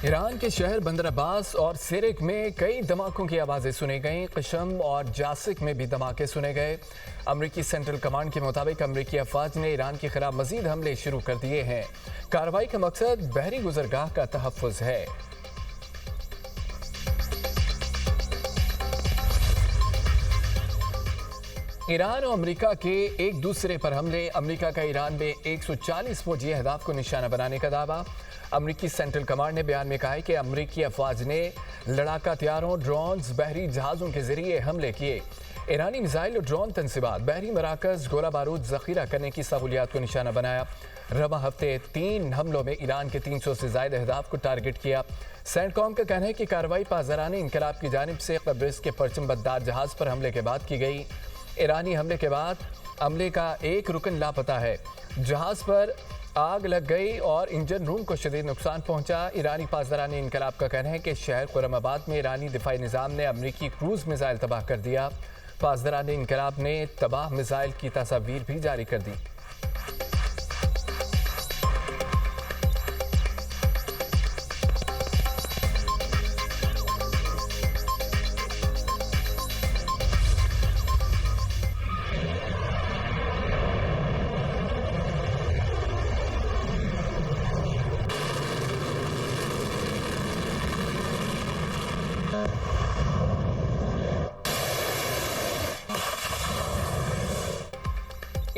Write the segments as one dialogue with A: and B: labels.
A: ایران کے شہر بندر عباس اور سرک میں کئی دھماکوں کی آوازیں سنی گئیں۔ قشم اور جاسک میں بھی دھماکے سنے گئے۔ امریکی سینٹرل کمانڈ کے مطابق امریکی افواج نے ایران کے خلاف مزید حملے شروع کر دیے ہیں۔ کارروائی کا مقصد بحری گزرگاہ کا تحفظ ہے۔ ایران اور امریکہ کے ایک دوسرے پر حملے۔ امریکہ کا ایران میں 140 فوجی اہداف کو نشانہ بنانے کا دعویٰ۔ امریکی سینٹرل کمانڈ نے بیان میں کہا ہے کہ امریکی افواج نے لڑاکا طیاروں، ڈرونز، بحری جہازوں کے ذریعے حملے کیے۔ ایرانی میزائل اور ڈرون تنصیبات، بحری مراکز، گولہ بارود ذخیرہ کرنے کی سہولیات کو نشانہ بنایا۔ رواں ہفتے 3 حملوں میں ایران کے 300 سے زائد اہداف کو ٹارگٹ کیا۔ سینٹ کام کا کہنا ہے کہ کارروائی پاسداران انقلاب کی جانب سے قبرص کے پرچم بردار جہاز پر حملے کے بعد کی گئی۔ ایرانی حملے کے بعد عملے کا ایک رکن لاپتہ ہے۔ جہاز پر آگ لگ گئی اور انجن روم کو شدید نقصان پہنچا۔ ایرانی پاسداران انقلاب کا کہنا ہے کہ شہر خرم آباد میں ایرانی دفاعی نظام نے امریکی کروز میزائل تباہ کر دیا۔ پاسداران انقلاب نے تباہ میزائل کی تصاویر بھی جاری کر دی۔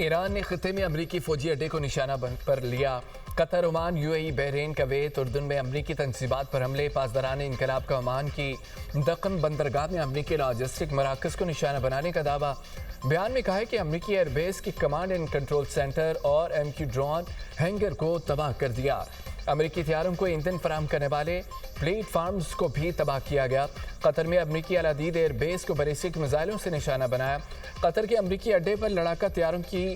A: ایران نے خطے میں امریکی فوجی اڈے کو نشانہ پر لیا۔ قطر، عمان، UAE، بحرین، کویت، اردن میں امریکی تنصیبات پر حملے۔ پاسداران انقلاب کا عمان کی دکن بندرگاہ میں امریکی لاجسٹک مراکز کو نشانہ بنانے کا دعویٰ۔ بیان میں کہا ہے کہ امریکی ایئر بیس کی کمانڈ اینڈ کنٹرول سینٹر اور MQ ڈرون ہینگر کو تباہ کر دیا۔ امریکی طیاروں کو ایندھن فراہم کرنے والے پلیٹ فارمز کو بھی تباہ کیا گیا۔ قطر میں امریکی العدید ایئر بیس کو بیلسٹک میزائلوں سے نشانہ بنایا۔ قطر کے امریکی اڈے پر لڑاکا طیاروں کی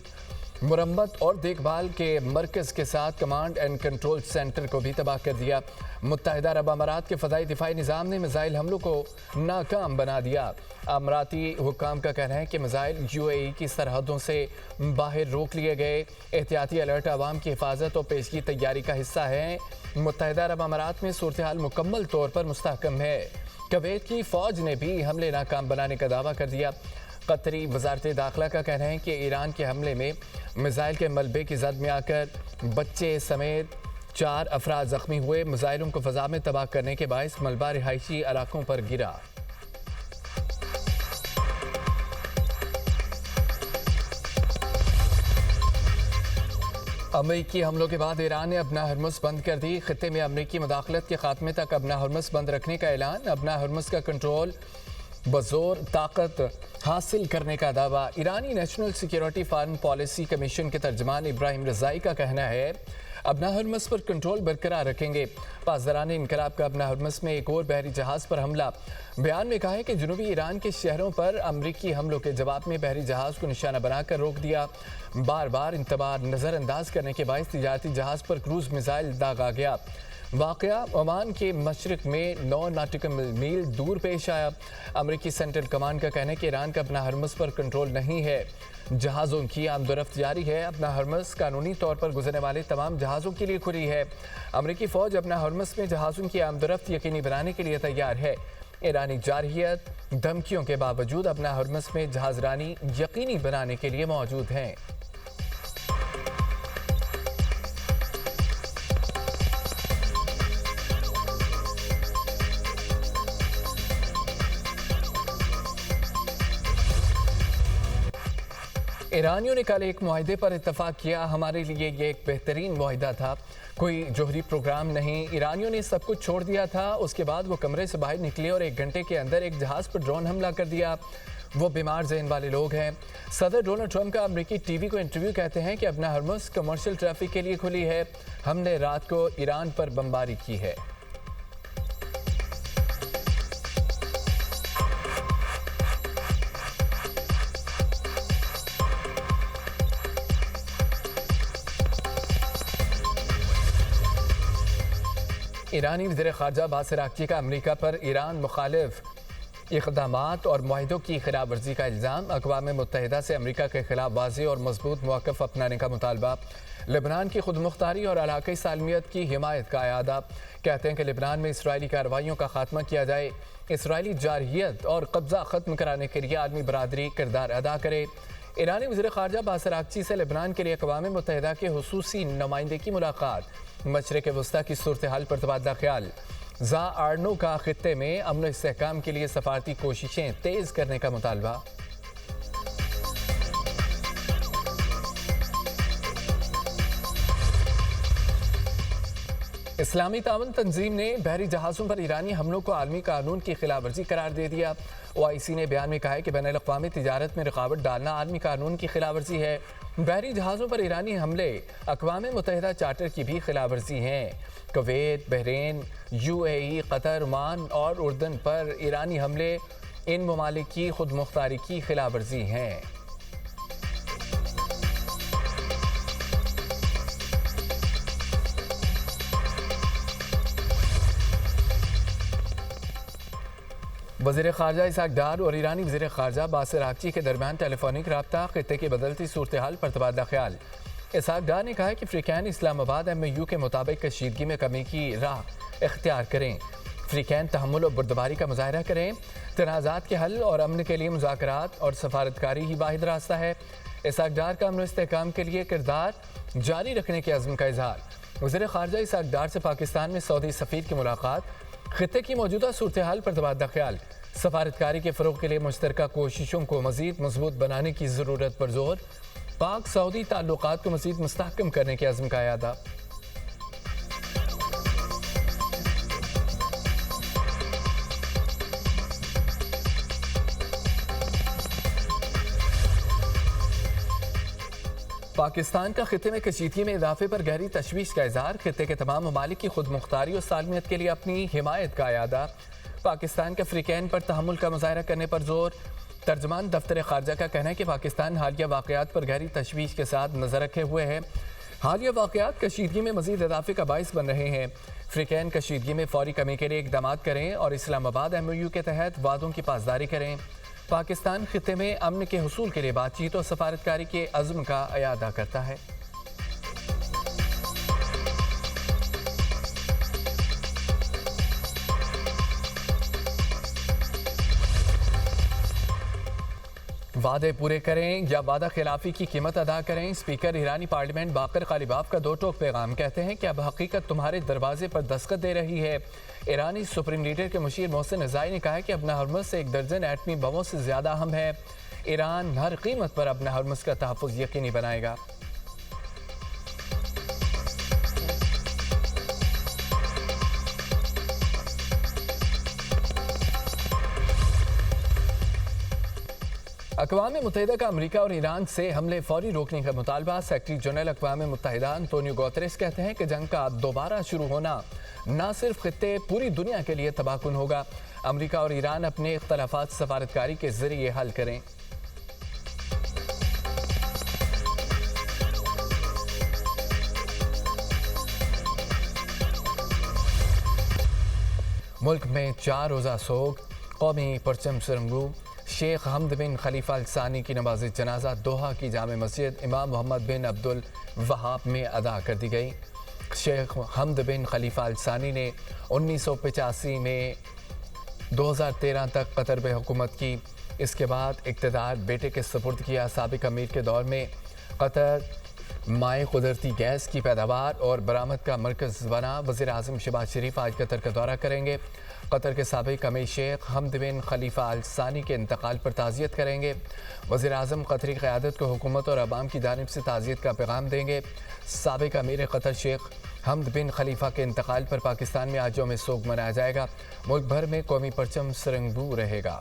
A: مرمت اور دیکھ بھال کے مرکز کے ساتھ کمانڈ اینڈ کنٹرول سینٹر کو بھی تباہ کر دیا۔ متحدہ عرب امارات کے فضائی دفاعی نظام نے میزائل حملوں کو ناکام بنا دیا۔ اماراتی حکام کا کہنا ہے کہ میزائل UAE کی سرحدوں سے باہر روک لیے گئے۔ احتیاطی الرٹ عوام کی حفاظت اور پیشگی تیاری کا حصہ ہے۔ متحدہ عرب امارات میں صورتحال مکمل طور پر مستحکم ہے۔ کویت کی فوج نے بھی حملے ناکام بنانے کا دعویٰ کر دیا۔ قطری وزارت داخلہ کا کہنا ہے کہ ایران کے حملے میں میزائل کے ملبے کی زد میں آ کر بچے سمیت 4 افراد زخمی ہوئے۔ میزائلوں کو فضا میں تباہ کرنے کے باعث ملبہ رہائشی علاقوں پر گرا۔ امریکی حملوں کے بعد ایران نے ابنا ہرمز بند کر دی۔ خطے میں امریکی مداخلت کے خاتمے تک ابنا ہرمز بند رکھنے کا اعلان۔ ابنا ہرمز کا کنٹرول بزور طاقت حاصل کرنے کا دعویٰ۔ ایرانی national security foreign policy commission کے ترجمان ابراہیم رضائی کا کہنا ہے ابنا ہرمز پر کنٹرول برقرار رکھیں گے۔ پاسداران انقلاب کا ابنا ہرمز میں ایک اور بحری جہاز پر حملہ۔ بیان میں کہا ہے کہ جنوبی ایران کے شہروں پر امریکی حملوں کے جواب میں بحری جہاز کو نشانہ بنا کر روک دیا۔ بار بار انتباہ نظر انداز کرنے کے باعث تجارتی جہاز پر کروز میزائل داغا گیا۔ واقعہ عمان کے مشرق میں 9 ناٹیکل میل دور پیش آیا۔ امریکی سینٹرل کمانڈ کا کہنا ہے کہ ایران کا اپنا ہرمز پر کنٹرول نہیں ہے۔ جہازوں کی آمد و رفت جاری ہے۔ اپنا ہرمز قانونی طور پر گزرنے والے تمام جہازوں کے لیے کھلی ہے۔ امریکی فوج اپنا ہرمز میں جہازوں کی آمد و رفت یقینی بنانے کے لیے تیار ہے۔ ایرانی جارحیت دھمکیوں کے باوجود اپنا ہرمز میں جہاز رانی یقینی بنانے کے لیے موجود ہیں۔ ایرانیوں نے کل ایک معاہدے پر اتفاق کیا۔ ہمارے لیے یہ ایک بہترین معاہدہ تھا، کوئی جوہری پروگرام نہیں۔ ایرانیوں نے سب کچھ چھوڑ دیا تھا۔ اس کے بعد وہ کمرے سے باہر نکلے اور 1 گھنٹے کے اندر ایک جہاز پر ڈرون حملہ کر دیا۔ وہ بیمار ذہن والے لوگ ہیں۔ صدر ڈونلڈ ٹرمپ کا امریکی ٹی وی کو انٹرویو کہتے ہیں کہ ابنا ہرمز کمرشل ٹریفک کے لیے کھلی ہے۔ ہم نے رات کو ایران پر بمباری کی ہے۔ ایرانی وزیر خارجہ عباس عراقچی کا امریکہ پر ایران مخالف اقدامات اور معاہدوں کی خلاف ورزی کا الزام۔ اقوام متحدہ سے امریکہ کے خلاف واضح اور مضبوط موقف اپنانے کا مطالبہ۔ لبنان کی خود مختاری اور علاقائی سالمیت کی حمایت کا اعادہ۔ کہتے ہیں کہ لبنان میں اسرائیلی کارروائیوں کا خاتمہ کیا جائے، اسرائیلی جارحیت اور قبضہ ختم کرانے کے لیے عالمی برادری کردار ادا کرے۔ ایرانی وزیر خارجہ باسر آغچی سے لبنان کے لیے اقوام متحدہ کے خصوصی نمائندے کی ملاقات۔ مشرق وسطیٰ کی صورتحال پر تبادلہ خیال۔ آرنو کا خطے میں امن و استحکام کے لیے سفارتی کوششیں تیز کرنے کا مطالبہ۔ اسلامی تعاون تنظیم نے بحری جہازوں پر ایرانی حملوں کو عالمی قانون کی خلاف ورزی قرار دے دیا۔ OIC نے بیان میں کہا ہے کہ بین الاقوامی تجارت میں رکاوٹ ڈالنا عالمی قانون کی خلاف ورزی ہے۔ بحری جہازوں پر ایرانی حملے اقوام متحدہ چارٹر کی بھی خلاف ورزی ہیں۔ کویت، بحرین، UAE، قطر، عمان اور اردن پر ایرانی حملے ان ممالک کی خود مختاری کی خلاف ورزی ہیں۔ وزیر خارجہ اسحاق ڈار اور ایرانی وزیر خارجہ باسر آغچی کے درمیان ٹیلی فونک رابطہ، خطے کی بدلتی صورتحال پر تبادلہ خیال۔ اسحاق ڈار نے کہا کہ فریقین اسلام آباد MOU کے مطابق کشیدگی میں کمی کی راہ اختیار کریں۔ فریقین تحمل و بردباری کا مظاہرہ کریں۔ تنازعات کے حل اور امن کے لیے مذاکرات اور سفارتکاری ہی واحد راستہ ہے۔ اسحاق ڈار کا امن و استحکام کے لیے کردار جاری رکھنے کے عزم کا اظہار۔ وزیر خارجہ اسحاق ڈار سے پاکستان میں سعودی سفیر کی ملاقات۔ خطے کی موجودہ صورتحال پر تبادلہ خیال۔ سفارتکاری کے فروغ کے لیے مشترکہ کوششوں کو مزید مضبوط بنانے کی ضرورت پر زور۔ پاک سعودی تعلقات کو مزید مستحکم کرنے کے عزم کا اعادہ۔ پاکستان کا خطے میں کشیدگی میں اضافے پر گہری تشویش کا اظہار۔ خطے کے تمام ممالک کی خود مختاری اور سالمیت کے لیے اپنی حمایت کا اعادہ۔ پاکستان کے فریقین پر تحمل کا مظاہرہ کرنے پر زور۔ ترجمان دفتر خارجہ کا کہنا ہے کہ پاکستان حالیہ واقعات پر گہری تشویش کے ساتھ نظر رکھے ہوئے ہے۔ حالیہ واقعات کشیدگی میں مزید اضافے کا باعث بن رہے ہیں۔ فریقین کشیدگی میں فوری کمی کے لیے اقدامات کریں اور اسلام آباد MOU کے تحت وعدوں کی پاسداری کریں۔ پاکستان خطے میں امن کے حصول کے لیے بات چیت اور سفارتکاری کے عزم کا اعادہ کرتا ہے۔ وعدے پورے کریں یا وعدہ خلافی کی قیمت ادا کریں۔ اسپیکر ایرانی پارلیمنٹ باقر غالیباف کا دو ٹوک پیغام۔ کہتے ہیں کہ اب حقیقت تمہارے دروازے پر دستخط دے رہی ہے۔ ایرانی سپریم لیڈر کے مشیر محسن رضائی نے کہا ہے کہ اپنا ہرمز سے 1 درجن ایٹمی بموں سے زیادہ اہم ہے۔ ایران ہر قیمت پر اپنا ہرمز کا تحفظ یقینی بنائے گا۔ اقوام متحدہ کا امریکہ اور ایران سے حملے فوری روکنے کا مطالبہ۔ سیکرٹری جنرل اقوام متحدہ انتونیو گوتریس کہتے ہیں کہ جنگ کا دوبارہ شروع ہونا نہ صرف خطے پوری دنیا کے لیے تباہ کن ہوگا۔ امریکہ اور ایران اپنے اختلافات سفارتکاری کے ذریعے حل کریں۔ ملک میں 4 روزہ سوگ۔ قومی پرچم سرنگو شیخ حمد بن خلیفہ الثانی کی نماز جنازہ دوحہ کی جامع مسجد امام محمد بن عبد الوہاب میں ادا کر دی گئی۔ شیخ حمد بن خلیفہ الثانی نے 1985 میں 2013 تک قطر میں حکومت کی۔ اس کے بعد اقتدار بیٹے کے سپرد کیا۔ سابق امیر کے دور میں قطر مائع قدرتی گیس کی پیداوار اور برآمد کا مرکز بنا۔ وزیر اعظم شہباز شریف آج قطر کا دورہ کریں گے۔ قطر کے سابق امیر شیخ حمد بن خلیفہ الثانی کے انتقال پر تعزیت کریں گے۔ وزیر اعظم قطری قیادت کو حکومت اور عوام کی جانب سے تعزیت کا پیغام دیں گے۔ سابق امیر قطر شیخ حمد بن خلیفہ کے انتقال پر پاکستان میں آج یوم سوگ منایا جائے گا۔ ملک بھر میں قومی پرچم سرنگبو رہے گا۔